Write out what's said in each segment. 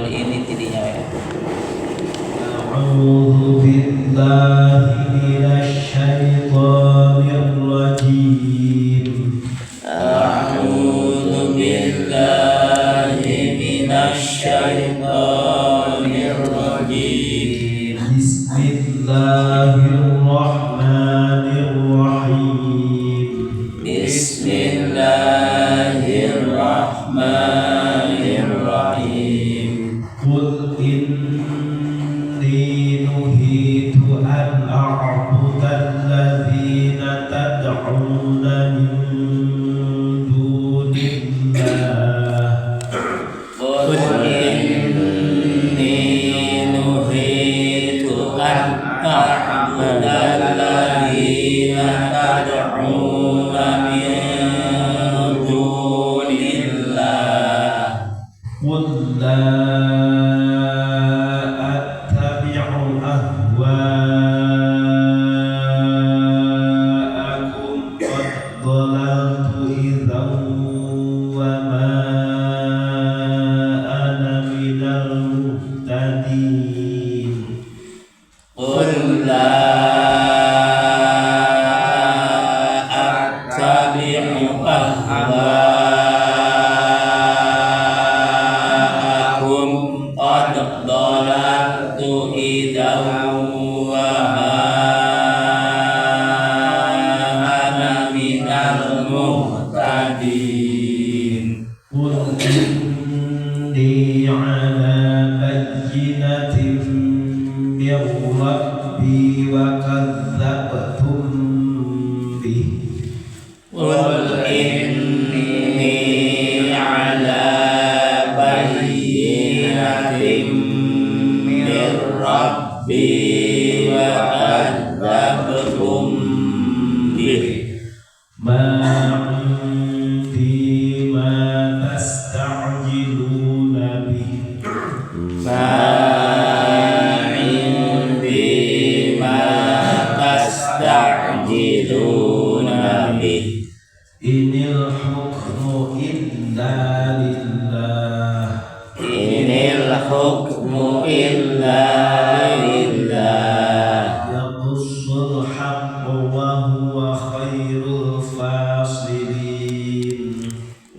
Qul ini tidinya ya. A'udzu billahi minasy syaithanir rajim. A'udzu billahi minasy syaithanir rajim. Bismillahirrahmanirrahim. Bismillahirrahmanirrahim. Qul inni nuhitu an a'budal ladzina tad'una min dunillah. Qul inni nuhitu an a'budal ladzina tad'una min dunillah. Qul la attabi'u ahwa'akum qad dhalaltu idzan wa ma ana minal muhtadin. Qul la attabi'u ahwa'akum qad dhalaltu idzan wa ma ana minal muhtadin. Qul inni ala bayyinatin min rabbi wa kadzdzabtum bih. Qul inni ala bayyinatin min rabbi wa kadzdzabtum bih. Ma 'indi ma tasta'jiluna bih. Ma indi ma tasta'jiluna bih. Inil hukmu illa lillah. Inil hukmu illa lillah. Yaqussul haqqu wa huwa khairul fasilin.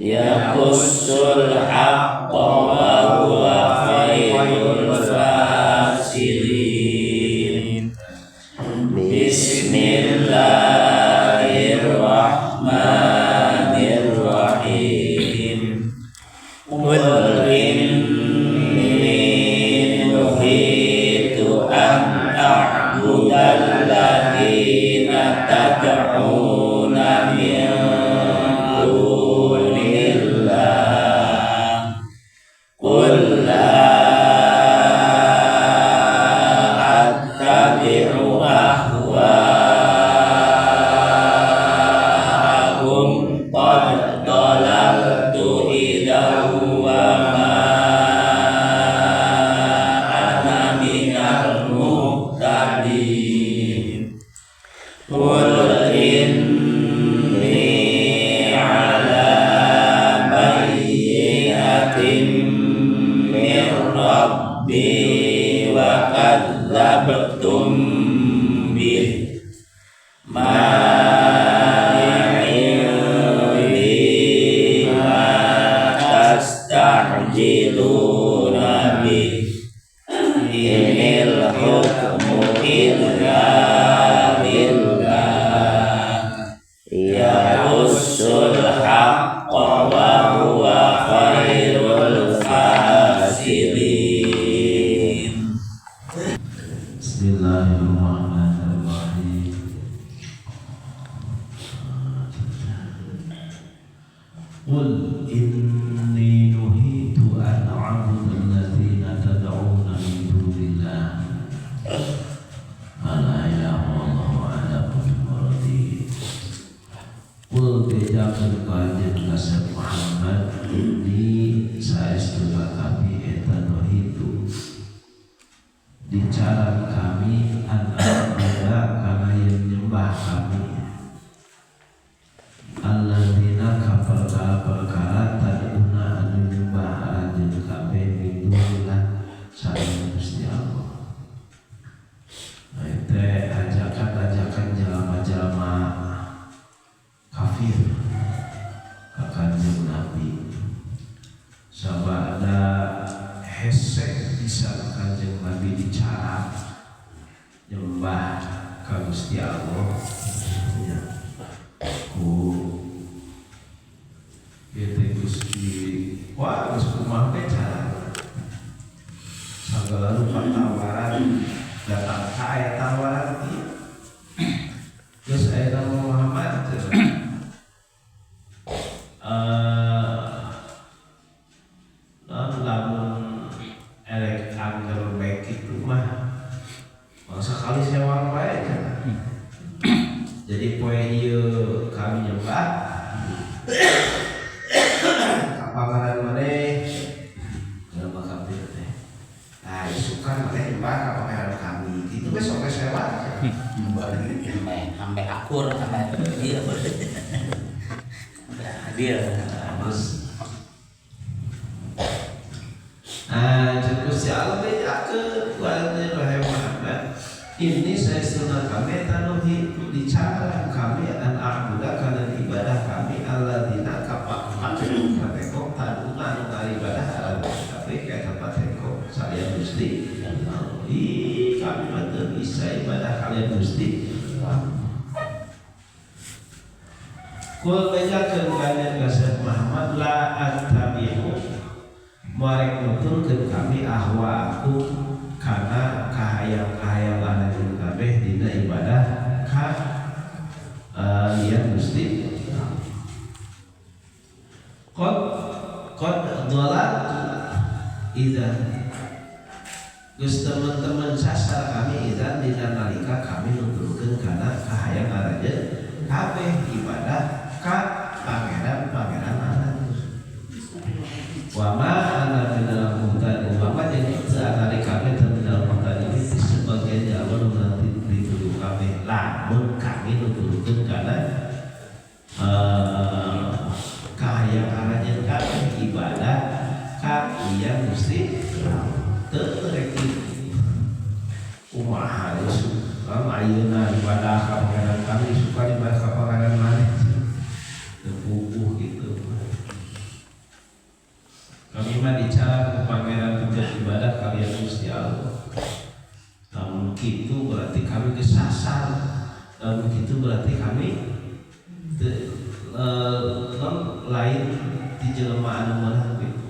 Yaqussul haqqa wa huwa khairul fasilin. Bismillahirrahmanirrahim. Qul inni nuhitu an a'budal ladzina tad'una min dunillah. Qul la attabi'u ahwa'akum qad dhalaltu idzan wa ma ana minal muhtadin. Qul inni ala bayyinatin min rabbi wa kadzdzabtum bih. Ma indi ma tasta'jiluna bih. Inil hukmu illa lillah. Yaqussul haqqa wa huwa khairul fasilin. Bismillahirrahmanirrahim. Qul inni nuhitu an a'budal ladzina tad'una min dunillah. Ala ya'allahu ala kulli maradi. Qul bejakeun ka anjeun Nabi Muhammad, inni saestu kami eta nuhitu dicaran kami an a'buda kana yang nyembah kami alladzina ka perkara tad'una anu nyembah anjeun kabeh min dunillah nabi dicara nyembah ka Gusti Allah ya ku ieu Gusti wah geus kumaha teh cara sagala rupa tawaran datang ka aya tawaran ieu geus aya nama Muhammad lamun elek angker baik itu mah sekali sewa baik jadi poe ieu kami nyembah kapangaran maneh dalam kapir teh nah isukan maneh nyembah kapangaran kami itu besok sewa sampai akur sampai dia hadir terus Gusti Allah bejakeun wa'alaihi Muhammad ini saya sunnah kami tanuhi dicara kami an a'budah kana ibadah kami alladzina kapak maksud kateko taduna anu ibadah ala tapi kayak tempat teko saya Gusti kami mah teu bisa ibadah kalian Gusti kul bejakeun kana Gusti Muhammad la attabi'u Marek nuturkeun kami ahwaakum kana kahayang-kahayang anjeun kabeh dina ibadah ka lian Gusti. Qad dhalat idzan Gus teman-teman sasar kami idzan dina nalika kami nuturkeun kana kahayang anjeun kabeh ibadah ka pangeran-pangeran anu wa ma ana minal muhtadin wa ma jadi saat kami terminal muhtadin itu sebagian jalan nanti dituduh kami lamun kami nuturkeun kana kahayang arajan kami ibadah ka ieu Gusti teu rek kumaha kan ayeuna ibadah ka pangeran kami suka ibadah ka pangeran maneh teu pupuh gitu kami mah dicara pangeran tugas ibadah kalian Gusti Allah. Namun gitu berarti kami kesasar. Namun gitu berarti kami lain di jelema anu maneh gitu.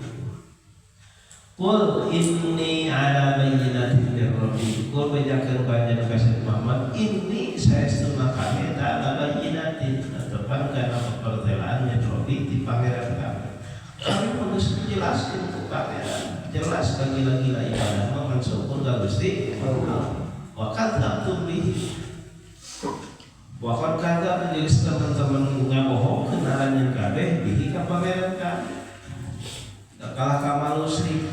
Qul inni ala bayyinatin min rabbi. Qul bejakeun panjenengan kasih Muhammad inni saestuna kami ala bayyinatin tepan kana pertelaan min rabbi di pangeran kami. Kami harus menjelaskan kepada jelas gila-gila ibadah mohon syukur ka Gusti wa kadzabtum bihi wa qad kadzab jeung teman-teman ngabohong kenalan yang kabeh bihi ka pangeran kami kalah ka manusia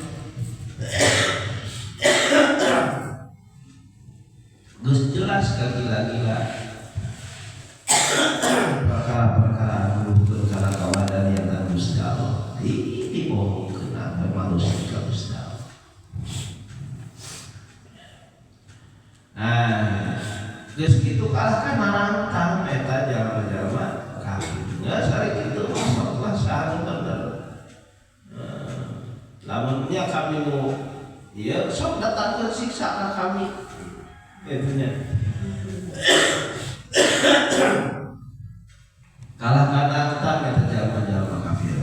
geus jelas ka gila-gila perkara-perkara anu perkara kawadan yang Gusti Allah dibohongkeun apa manusia ka Gusti Allah. Geus kitu kalah kan narantang eta jalma-jalma kafir. Geus ari kitu maksudna saha bener. Lamun nya kami nu ieu sok datangkeun siksa ka kami. Kitu nya. Kalah ka narantang eta jalma-jalma kafir.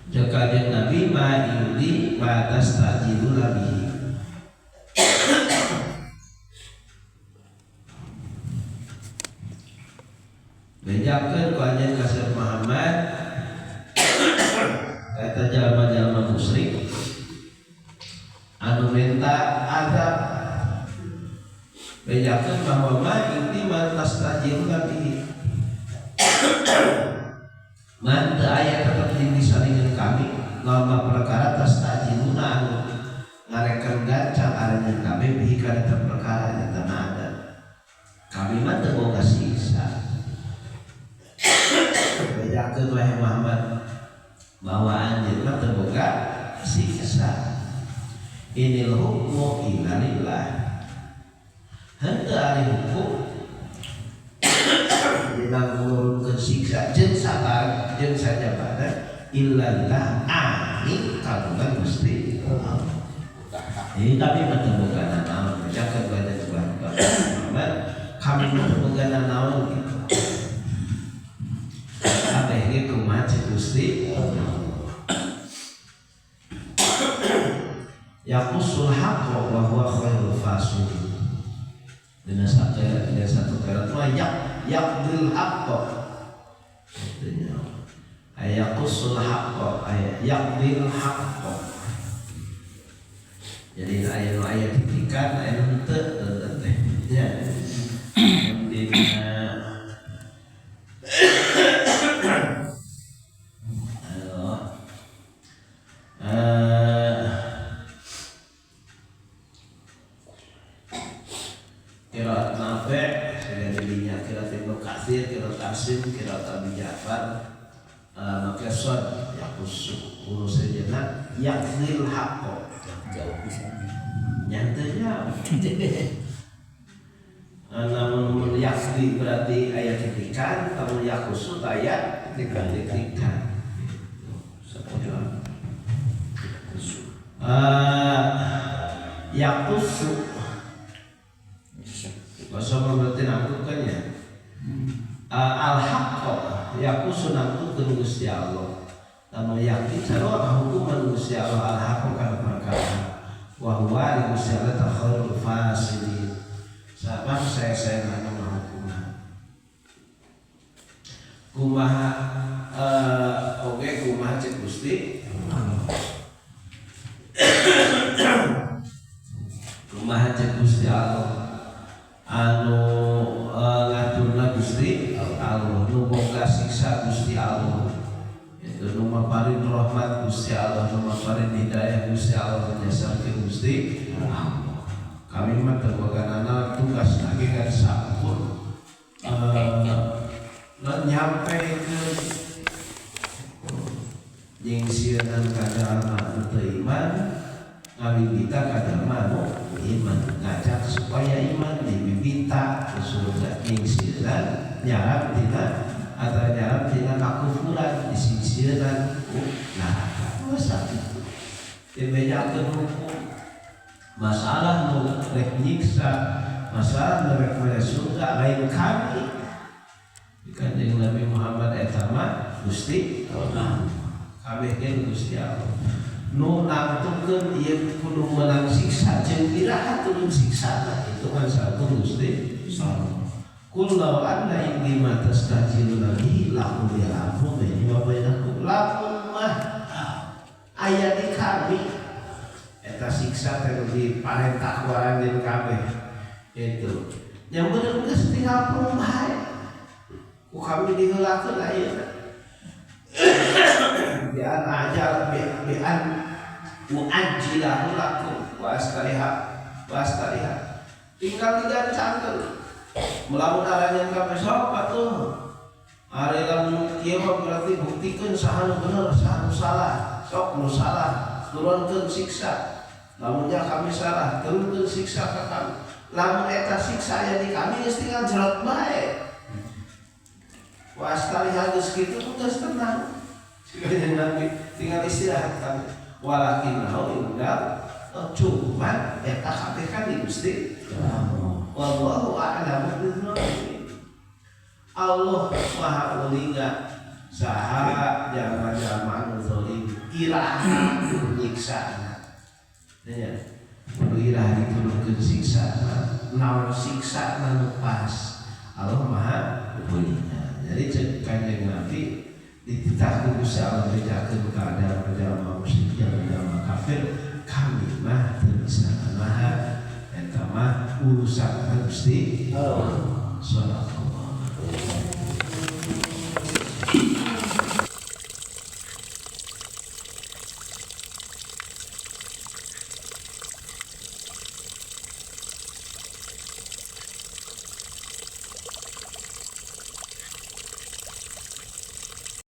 Jakajeng Nabi ma'indi batas tajidu nabi bejakeun ku anjeun kasih Muhammad kata jalma-jalma musyrik anu minta azab bejakeun bahwa ma'indi batas tajidu nabi man teu aya tetep disalingeun kami lama perkara tas tajiluna anu ngarekeun gancang aranjeun kami bihi kana perkara nya tanah ada kami mah teu boga siksa bejakeun wae Muhammad bahwa anjeun mah teu boga siksa inil hukmu illa lillah henteu ari hukum dina ngurunkeun siksa jeung sabar jeung sajabana illallah ani kagungan Gusti Allah. Ini kami menemukan naon jagat badan Muhammad kami menemukan naon gitu. Apa ini kumaha Gusti yaqusul haqqa wa huwa khairul fasilin. Dengan satu kalimat mah yaqdil haqqa. Artinya ayaqusul haqqa yaqdil haqqa. Jadi ayat ditikan ayat henteu ya. Qiraat Nafi' sudah dilinya qiraat Ibnu Katsir, qiraat Asim, qiraat Abi Ja'far, maka shad yaqus urus sejenak yaqdil haqqa. Jauh bisa. Nyatanya namun yakdi berarti ayat ketikan, namun yakusut ayat ketikan. Yakusut bahasa berarti nangkukannya al-haqqa yakusut nangkukan Gusti Allah. Namun yakti cara hukuman Gusti Allah al-haqqa kana perkara wa huwa Gusti Allah takhairul fasilin. Sahabat saya nanya hukuman kumaha oke kumaha cek Gusti kumaha cek Gusti Allah anu ngaturna Gusti Allah nu boga siksa Gusti Allah itu nu maparin rahmat Gusti Allah nu maparin hidayah Gusti Allah menyasarkeun Gusti Allah. Kami mah terbaganana tugas lagi kan sampun nyampe ke jeung sieun kada anak teu iman ngabibita kada manu iman ngajak supaya iman dibibita ke surga jeung sieun nyarap tina atau nyarap tina kakufuran disingsieunan ku neraka. Masa itu dibejakeun hukum masalah nu rek nyiksa, masalah nu rek masuk surga lain kami. Kanjeng Nabi Muhammad eta mah Gusti Allah. Kabeh ge Gusti Allah. Nu nangtukeun ieu kudu meunang siksa jeung iraha turun siksana itu kan satu Gusti Allah. Qul law anna indi ma tastajiluna bihi la qudiya amru baini wa bainakum lakum mah aya di kami eta siksa teh di parentah kuaran din kabeh itu yang bener geus tinggal perumahan ku kami diheulakeun ayeuna bian ajal bian muajjilahu lakum wa astariha tinggal digancangkeun melamun aranjeun kabeh sok atuh ari lamun kieu berarti buktikeun saha nu bener saha nu salah sok nu salah turunkeun siksa. Lamunnya kami salah, turunkeun siksa ka kami. Lamun eta siksa aya di kami geus tinggal jerot bae. Wastari geus kitu geus tenang. Sikanya Nabi tinggal istirahat kami. Walakin indah cuma eta kabeh kan di Gusti wallahu a'lamu bidzalimin. Allah Maha ulinga saha jalma-jalma anu zalim iraha nyiksa. Ya, irah diturunkeun siksa, naon siksa anu pas. Allah Maha Ulinga. Jadi cek Kanjeng Nabi dititah ku Gusti Allah bejakeun keadaan jalma musyrik jalma kafir kami mah teu bisa nahan eta mah urusan Gusti Allah.